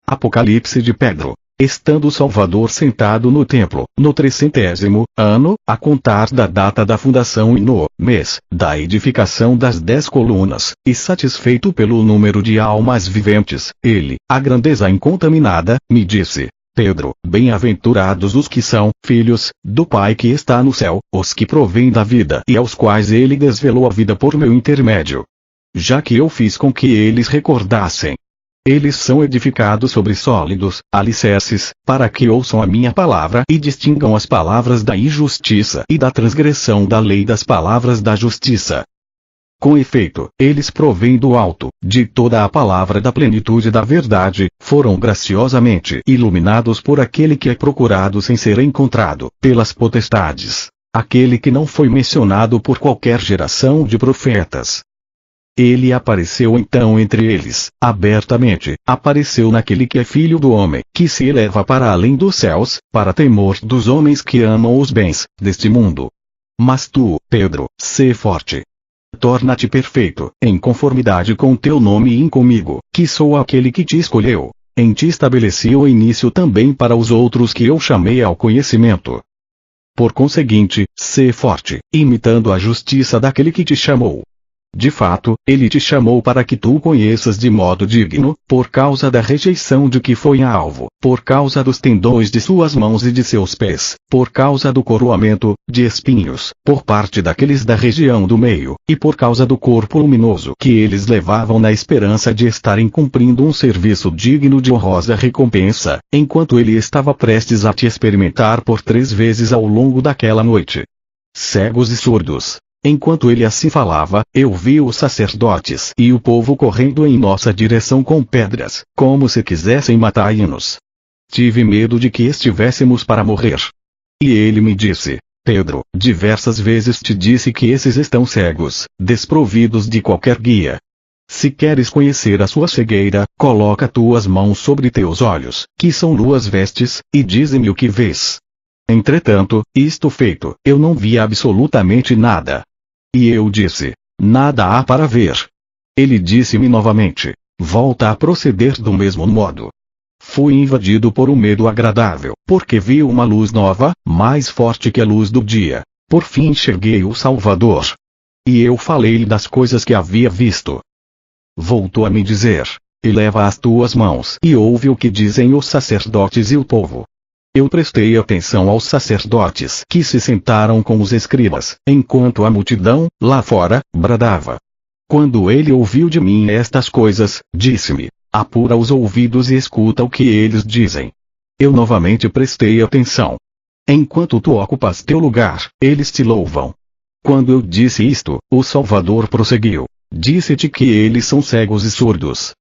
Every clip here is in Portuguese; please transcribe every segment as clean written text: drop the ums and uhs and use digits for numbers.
Apocalipse de Pedro. Estando o Salvador sentado no templo, no 300º ano, a contar da data da fundação e no mês da edificação das 10 colunas, e satisfeito pelo número de almas viventes, ele, a grandeza incontaminada, me disse: Pedro, bem-aventurados os que são filhos do Pai que está no céu, os que provêm da vida e aos quais ele desvelou a vida por meu intermédio. Já que eu fiz com que eles recordassem. Eles são edificados sobre sólidos alicerces, para que ouçam a minha palavra e distingam as palavras da injustiça e da transgressão da lei das palavras da justiça. Com efeito, eles provêm do alto, de toda a palavra da plenitude da verdade, foram graciosamente iluminados por aquele que é procurado sem ser encontrado, pelas potestades, aquele que não foi mencionado por qualquer geração de profetas. Ele apareceu então entre eles, abertamente, apareceu naquele que é filho do homem, que se eleva para além dos céus, para temor dos homens que amam os bens deste mundo. Mas tu, Pedro, sê forte. Torna-te perfeito, em conformidade com teu nome e comigo, que sou aquele que te escolheu. Em ti estabeleci o início também para os outros que eu chamei ao conhecimento. Por conseguinte, sê forte, imitando a justiça daquele que te chamou. De fato, ele te chamou para que tu o conheças de modo digno, por causa da rejeição de que foi alvo, por causa dos tendões de suas mãos e de seus pés, por causa do coroamento de espinhos, por parte daqueles da região do meio, e por causa do corpo luminoso que eles levavam na esperança de estarem cumprindo um serviço digno de honrosa recompensa, enquanto ele estava prestes a te experimentar por 3 vezes ao longo daquela noite. Cegos e surdos. Enquanto ele assim falava, eu vi os sacerdotes e o povo correndo em nossa direção com pedras, como se quisessem matar-nos. Tive medo de que estivéssemos para morrer. E ele me disse: Pedro, diversas vezes te disse que esses estão cegos, desprovidos de qualquer guia. Se queres conhecer a sua cegueira, coloca tuas mãos sobre teus olhos, que são tuas vestes, e dize-me o que vês. Entretanto, isto feito, eu não vi absolutamente nada. E eu disse: nada há para ver. Ele disse-me novamente: volta a proceder do mesmo modo. Fui invadido por um medo agradável, porque vi uma luz nova, mais forte que a luz do dia. Por fim enxerguei o Salvador. E eu falei-lhe das coisas que havia visto. Voltou a me dizer: eleva as tuas mãos e ouve o que dizem os sacerdotes e o povo. Eu prestei atenção aos sacerdotes que se sentaram com os escribas, enquanto a multidão, lá fora, bradava. Quando ele ouviu de mim estas coisas, disse-me: apura os ouvidos e escuta o que eles dizem. Eu novamente prestei atenção. Enquanto tu ocupas teu lugar, eles te louvam. Quando eu disse isto, o Salvador prosseguiu: disse-te que eles são cegos e surdos.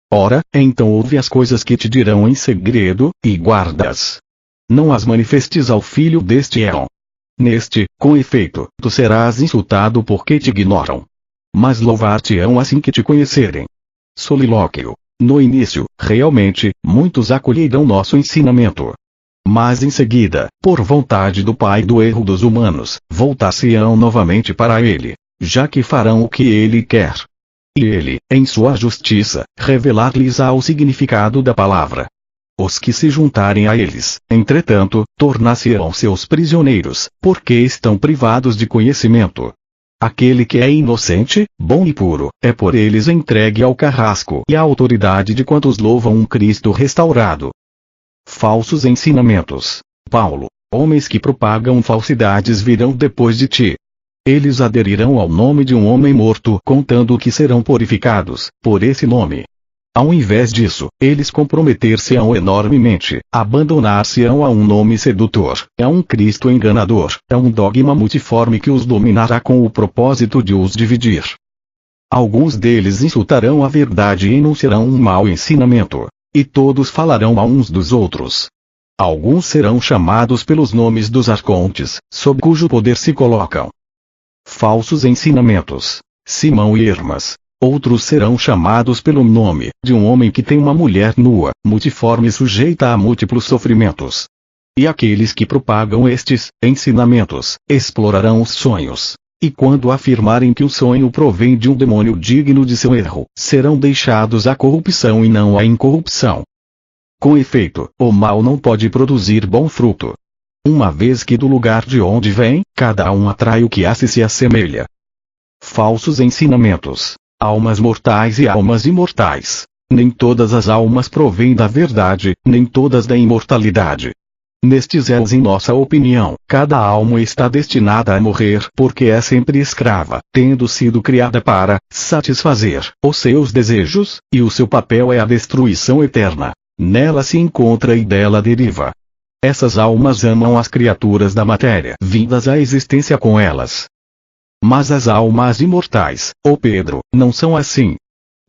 Ora, então ouve as coisas que te dirão em segredo, e guarda-as. Não as manifestes ao filho deste éon. Neste, com efeito, tu serás insultado porque te ignoram. Mas louvar-te-ão assim que te conhecerem. Solilóquio. No início, realmente, muitos acolherão nosso ensinamento. Mas em seguida, por vontade do Pai do erro dos humanos, voltar-se-ão novamente para ele, já que farão o que ele quer. E ele, em sua justiça, revelar-lhes-á o significado da palavra. Os que se juntarem a eles, entretanto, tornar-se-ão seus prisioneiros, porque estão privados de conhecimento. Aquele que é inocente, bom e puro, é por eles entregue ao carrasco e à autoridade de quantos louvam um Cristo restaurado. Falsos ensinamentos. Paulo. Homens que propagam falsidades virão depois de ti. Eles aderirão ao nome de um homem morto, contando que serão purificados por esse nome. Ao invés disso, eles comprometer-se-ão enormemente, abandonar-se-ão a um nome sedutor, a um Cristo enganador, a um dogma multiforme que os dominará com o propósito de os dividir. Alguns deles insultarão a verdade e enunciarão um mau ensinamento, e todos falarão a uns dos outros. Alguns serão chamados pelos nomes dos arcontes, sob cujo poder se colocam. Falsos ensinamentos. Simão e Hermas. Outros serão chamados pelo nome de um homem que tem uma mulher nua, multiforme e sujeita a múltiplos sofrimentos. E aqueles que propagam estes ensinamentos, explorarão os sonhos. E quando afirmarem que o sonho provém de um demônio digno de seu erro, serão deixados à corrupção e não à incorrupção. Com efeito, o mal não pode produzir bom fruto. Uma vez que do lugar de onde vem, cada um atrai o que a si se assemelha. Falsos ensinamentos. Almas mortais e almas imortais. Nem todas as almas provêm da verdade, nem todas da imortalidade. Nestes em nossa opinião, cada alma está destinada a morrer porque é sempre escrava, tendo sido criada para satisfazer os seus desejos, e o seu papel é a destruição eterna. Nela se encontra e dela deriva. Essas almas amam as criaturas da matéria vindas à existência com elas. Mas as almas imortais, ó Pedro, não são assim.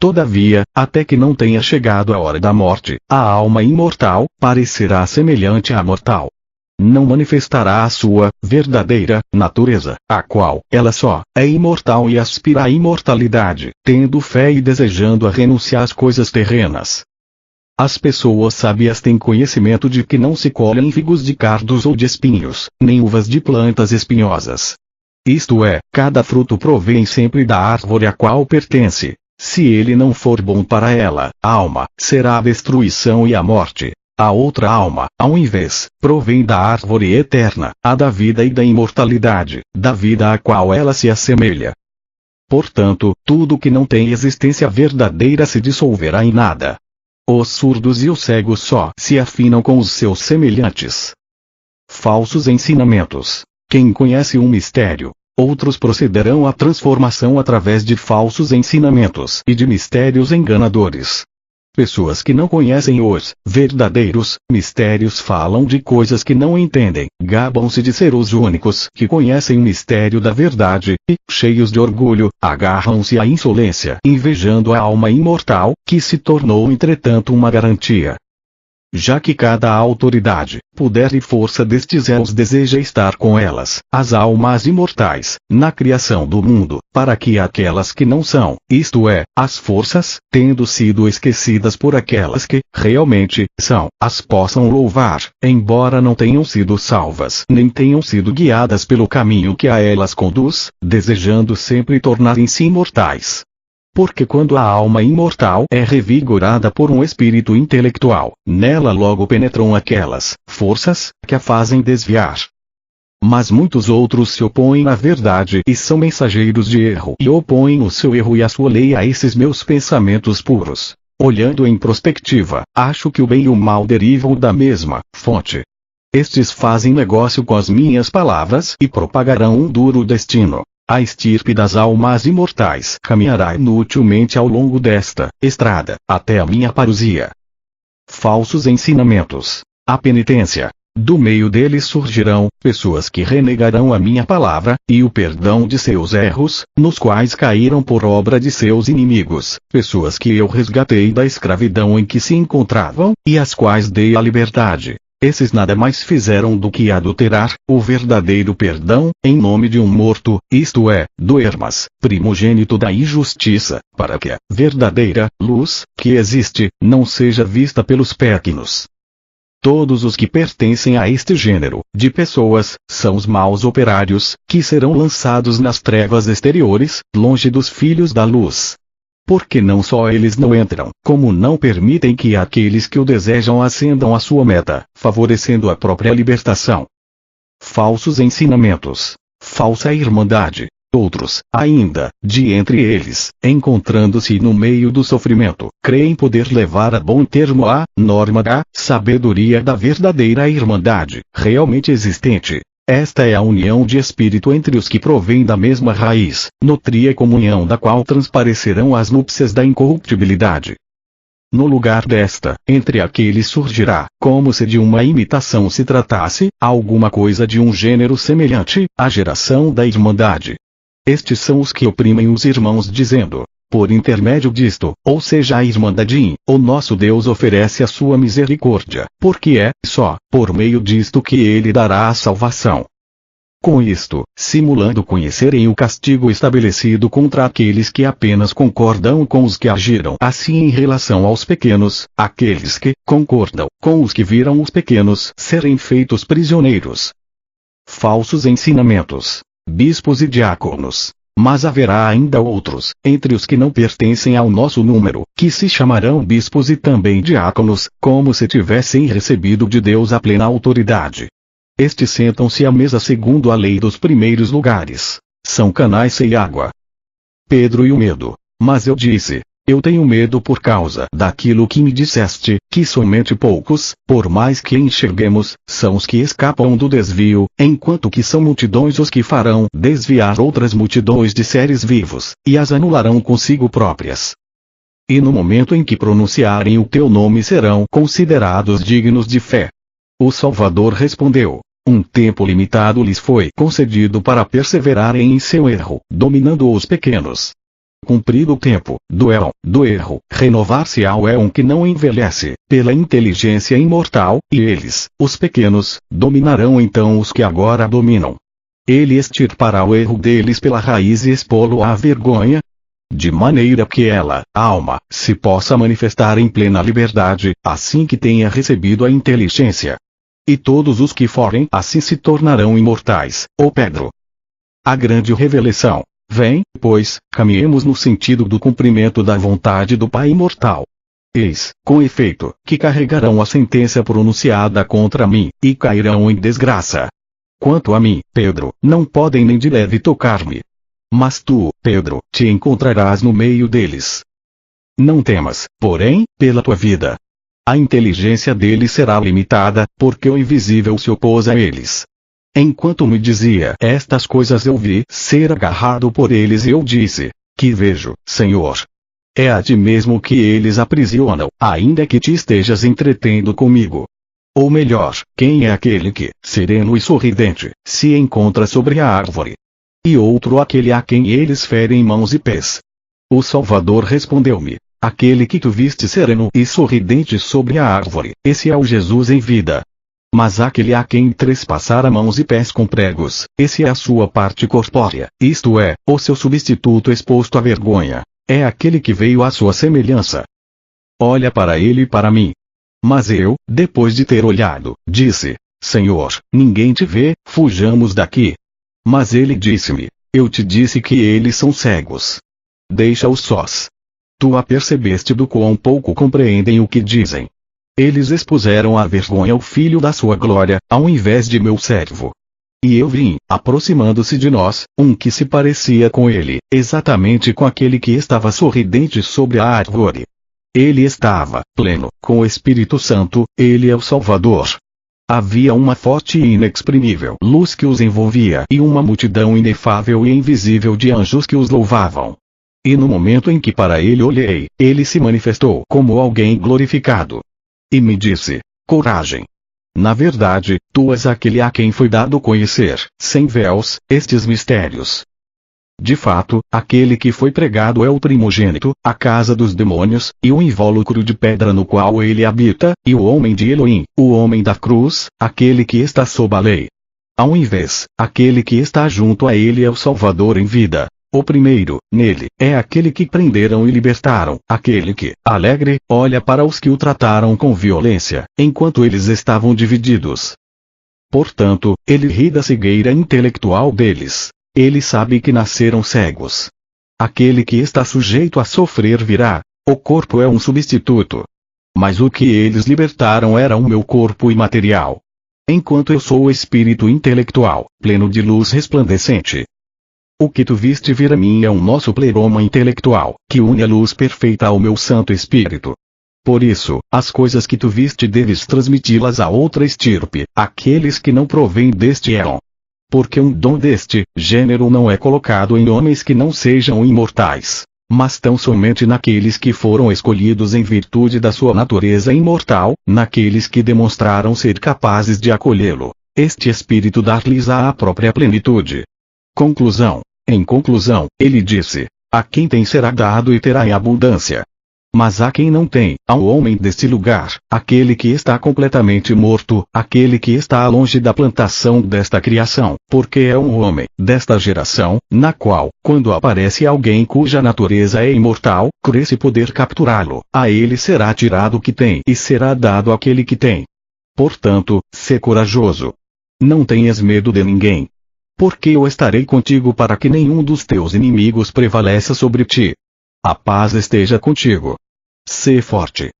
Todavia, até que não tenha chegado a hora da morte, a alma imortal parecerá semelhante à mortal. Não manifestará a sua verdadeira natureza, a qual ela só é imortal e aspira à imortalidade, tendo fé e desejando a renunciar às coisas terrenas. As pessoas sábias têm conhecimento de que não se colhem figos de cardos ou de espinhos, nem uvas de plantas espinhosas. Isto é, cada fruto provém sempre da árvore a qual pertence. Se ele não for bom para ela, a alma, será a destruição e a morte. A outra alma, ao invés, provém da árvore eterna, a da vida e da imortalidade, da vida a qual ela se assemelha. Portanto, tudo que não tem existência verdadeira se dissolverá em nada. Os surdos e os cegos só se afinam com os seus semelhantes. Falsos ensinamentos. Quem conhece um mistério, outros procederão à transformação através de falsos ensinamentos e de mistérios enganadores. Pessoas que não conhecem os verdadeiros mistérios falam de coisas que não entendem, gabam-se de ser os únicos que conhecem o mistério da verdade, e, cheios de orgulho, agarram-se à insolência, invejando a alma imortal, que se tornou entretanto uma garantia. Já que cada autoridade, poder e força destes elos deseja estar com elas, as almas imortais, na criação do mundo, para que aquelas que não são, isto é, as forças, tendo sido esquecidas por aquelas que, realmente, são, as possam louvar, embora não tenham sido salvas, nem tenham sido guiadas pelo caminho que a elas conduz, desejando sempre tornarem-se imortais. Porque quando a alma imortal é revigorada por um espírito intelectual, nela logo penetram aquelas forças que a fazem desviar. Mas muitos outros se opõem à verdade e são mensageiros de erro e opõem o seu erro e a sua lei a esses meus pensamentos puros. Olhando em prospectiva, acho que o bem e o mal derivam da mesma fonte. Estes fazem negócio com as minhas palavras e propagarão um duro destino. A estirpe das almas imortais caminhará inutilmente ao longo desta estrada, até a minha parousia. Falsos ensinamentos. A penitência. Do meio deles surgirão pessoas que renegarão a minha palavra, e o perdão de seus erros, nos quais caíram por obra de seus inimigos, pessoas que eu resgatei da escravidão em que se encontravam, e às quais dei a liberdade. Esses nada mais fizeram do que adulterar o verdadeiro perdão, em nome de um morto, isto é, do Hermas, primogênito da injustiça, para que a verdadeira luz, que existe, não seja vista pelos pecnos. Todos os que pertencem a este gênero de pessoas, são os maus operários, que serão lançados nas trevas exteriores, longe dos filhos da luz. Porque não só eles não entram, como não permitem que aqueles que o desejam ascendam à sua meta, favorecendo a própria libertação. Falsos ensinamentos. Falsa irmandade. Outros, ainda, de entre eles, encontrando-se no meio do sofrimento, creem poder levar a bom termo a norma da sabedoria da verdadeira irmandade, realmente existente. Esta é a união de espírito entre os que provêm da mesma raiz, nutria comunhão da qual transparecerão as núpcias da incorruptibilidade. No lugar desta, entre aqueles surgirá, como se de uma imitação se tratasse, alguma coisa de um gênero semelhante, a geração da irmandade. Estes são os que oprimem os irmãos dizendo, por intermédio disto, ou seja a irmandade, o nosso Deus oferece a sua misericórdia, porque é, só, por meio disto que ele dará a salvação. Com isto, simulando conhecerem o castigo estabelecido contra aqueles que apenas concordam com os que agiram assim em relação aos pequenos, aqueles que concordam com os que viram os pequenos serem feitos prisioneiros. Falsos ensinamentos. Bispos e diáconos. Mas haverá ainda outros, entre os que não pertencem ao nosso número, que se chamarão bispos e também diáconos, como se tivessem recebido de Deus a plena autoridade. Estes sentam-se à mesa segundo a lei dos primeiros lugares. São canais sem água. Pedro e o medo. Mas eu disse: eu tenho medo por causa daquilo que me disseste, que somente poucos, por mais que enxerguemos, são os que escapam do desvio, enquanto que são multidões os que farão desviar outras multidões de seres vivos, e as anularão consigo próprias. E no momento em que pronunciarem o teu nome serão considerados dignos de fé. O Salvador respondeu: um tempo limitado lhes foi concedido para perseverarem em seu erro, dominando os pequenos. Cumprido o tempo do erro, renovar-se-á o éon que não envelhece, pela inteligência imortal, e eles, os pequenos, dominarão então os que agora dominam. Ele extirpará o erro deles pela raiz e expô-lo à vergonha, de maneira que ela, a alma, se possa manifestar em plena liberdade, assim que tenha recebido a inteligência. E todos os que forem assim se tornarão imortais, ó Pedro. A grande revelação. Vem, pois, caminhemos no sentido do cumprimento da vontade do Pai imortal. Eis, com efeito, que carregarão a sentença pronunciada contra mim, e cairão em desgraça. Quanto a mim, Pedro, não podem nem de leve tocar-me. Mas tu, Pedro, te encontrarás no meio deles. Não temas, porém, pela tua vida. A inteligência deles será limitada, porque o invisível se opôs a eles. Enquanto me dizia estas coisas eu vi ser agarrado por eles e eu disse: que vejo, Senhor? É a ti mesmo que eles aprisionam, ainda que te estejas entretendo comigo. Ou melhor, quem é aquele que, sereno e sorridente, se encontra sobre a árvore? E outro aquele a quem eles ferem mãos e pés. O Salvador respondeu-me: aquele que tu viste sereno e sorridente sobre a árvore, esse é o Jesus em vida. Mas aquele a quem trespassara mãos e pés com pregos, esse é a sua parte corpórea, isto é, o seu substituto exposto à vergonha. É aquele que veio à sua semelhança. Olha para ele e para mim. Mas eu, depois de ter olhado, disse: Senhor, ninguém te vê, fujamos daqui. Mas ele disse-me: eu te disse que eles são cegos. Deixa-os sós. Tu apercebeste do quão pouco compreendem o que dizem. Eles expuseram à vergonha o Filho da sua glória, ao invés de meu servo. E eu vi, aproximando-se de nós, um que se parecia com ele, exatamente com aquele que estava sorridente sobre a árvore. Ele estava pleno, com o Espírito Santo, ele é o Salvador. Havia uma forte e inexprimível luz que os envolvia e uma multidão inefável e invisível de anjos que os louvavam. E no momento em que para ele olhei, ele se manifestou como alguém glorificado. E me disse: coragem. Na verdade, tu és aquele a quem foi dado conhecer, sem véus, estes mistérios. De fato, aquele que foi pregado é o primogênito, a casa dos demônios, e o invólucro de pedra no qual ele habita, e o homem de Elohim, o homem da cruz, aquele que está sob a lei. Ao invés, aquele que está junto a ele é o Salvador em vida. O primeiro, nele, é aquele que prenderam e libertaram, aquele que, alegre, olha para os que o trataram com violência, enquanto eles estavam divididos. Portanto, ele ri da cegueira intelectual deles. Ele sabe que nasceram cegos. Aquele que está sujeito a sofrer virá. O corpo é um substituto. Mas o que eles libertaram era o meu corpo imaterial. Enquanto eu sou o espírito intelectual, pleno de luz resplandecente. O que tu viste vir a mim é um nosso pleroma intelectual, que une a luz perfeita ao meu Santo Espírito. Por isso, as coisas que tu viste deves transmiti-las a outra estirpe, aqueles que não provêm deste éon. Porque um dom deste gênero não é colocado em homens que não sejam imortais, mas tão somente naqueles que foram escolhidos em virtude da sua natureza imortal, naqueles que demonstraram ser capazes de acolhê-lo. Este Espírito dar-lhes a própria plenitude. Conclusão. Em conclusão, ele disse: a quem tem será dado e terá em abundância. Mas a quem não tem, ao homem deste lugar, aquele que está completamente morto, aquele que está longe da plantação desta criação, porque é um homem, desta geração, na qual, quando aparece alguém cuja natureza é imortal, cresce poder capturá-lo, a ele será tirado o que tem e será dado àquele que tem. Portanto, sê corajoso. Não tenhas medo de ninguém. porque eu estarei contigo para que nenhum dos teus inimigos prevaleça sobre ti. A paz esteja contigo. Sê forte.